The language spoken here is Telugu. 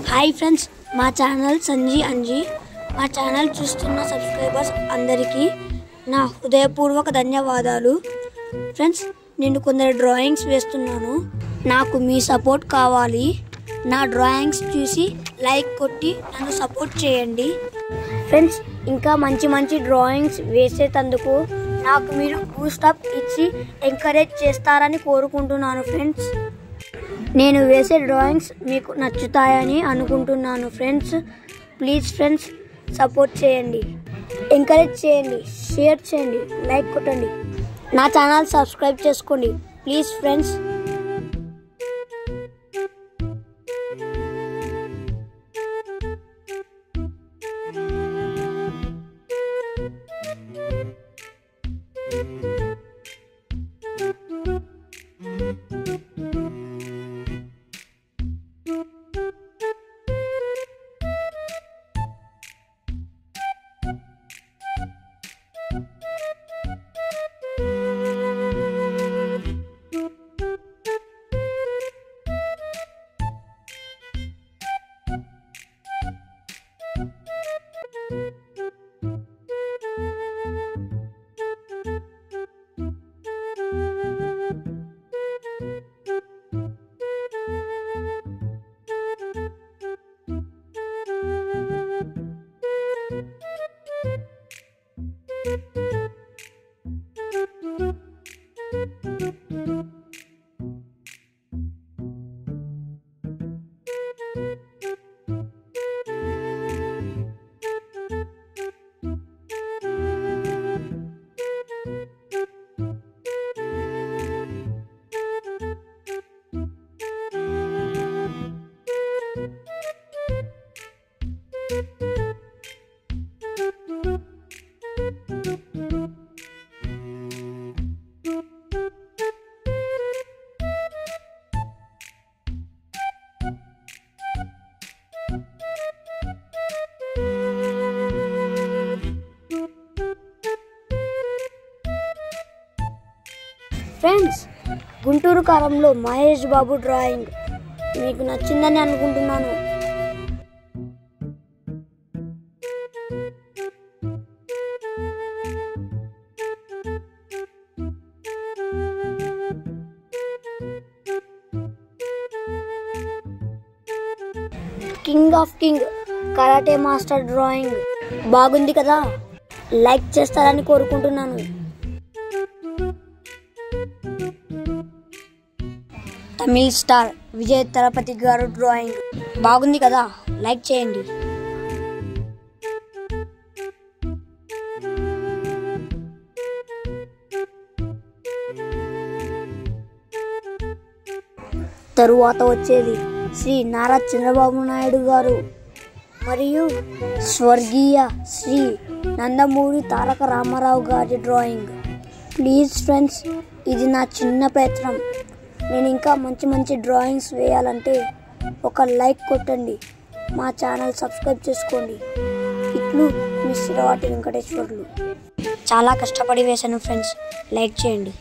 హాయ్ ఫ్రెండ్స్, మా ఛానల్ సంజీ అంజీ. మా ఛానల్ చూస్తున్న సబ్స్క్రైబర్స్ అందరికీ నా హృదయపూర్వక ధన్యవాదాలు. ఫ్రెండ్స్, నేను కొందరు డ్రాయింగ్స్ వేస్తున్నాను. నాకు మీ సపోర్ట్ కావాలి. నా డ్రాయింగ్స్ చూసి లైక్ కొట్టి నన్ను సపోర్ట్ చేయండి. ఫ్రెండ్స్, ఇంకా మంచి మంచి డ్రాయింగ్స్ వేసేటందుకు నాకు మీరు బూస్టప్ ఇచ్చి ఎంకరేజ్ చేస్తారని కోరుకుంటున్నాను. ఫ్రెండ్స్, నేను వేసే డ్రాయింగ్స్ మీకు నచ్చుతాయని అనుకుంటున్నాను. ఫ్రెండ్స్, ప్లీజ్ ఫ్రెండ్స్ సపోర్ట్ చేయండి, ఎంకరేజ్ చేయండి, షేర్ చేయండి, లైక్ కొట్టండి, నా ఛానల్ సబ్స్క్రైబ్ చేసుకోండి ప్లీజ్ ఫ్రెండ్స్. ఫ్రెండ్స్, గుంటూరు కారంలో మహేష్ బాబు డ్రాయింగ్ మీకు నచ్చిందని అనుకుంటున్నాను. King of king karate master drawing బాగుంది కదా, లైక్ చేస్తారని కోరుకుంటున్నాను. తమిళ్ స్టార్ విజయ్ తలపతి గారు డ్రాయింగ్ బాగుంది కదా, లైక్ చేయండి. తరువాత వచ్చేది శ్రీ నారా చంద్రబాబు నాయుడు గారు మరియు స్వర్గీయ శ్రీ నందమూరి తారక రామారావు గారి డ్రాయింగ్. ప్లీజ్ ఫ్రెండ్స్, ఇది నా చిన్న ప్రయత్నం. నేను ఇంకా మంచి మంచి డ్రాయింగ్స్ వేయాలంటే ఒక లైక్ కొట్టండి, మా ఛానల్ సబ్స్క్రైబ్ చేసుకోండి. ఇట్లు మీ శ్రీవాటి వెంకటేశ్వర్లు. చాలా కష్టపడి వేశాను ఫ్రెండ్స్, లైక్ చేయండి.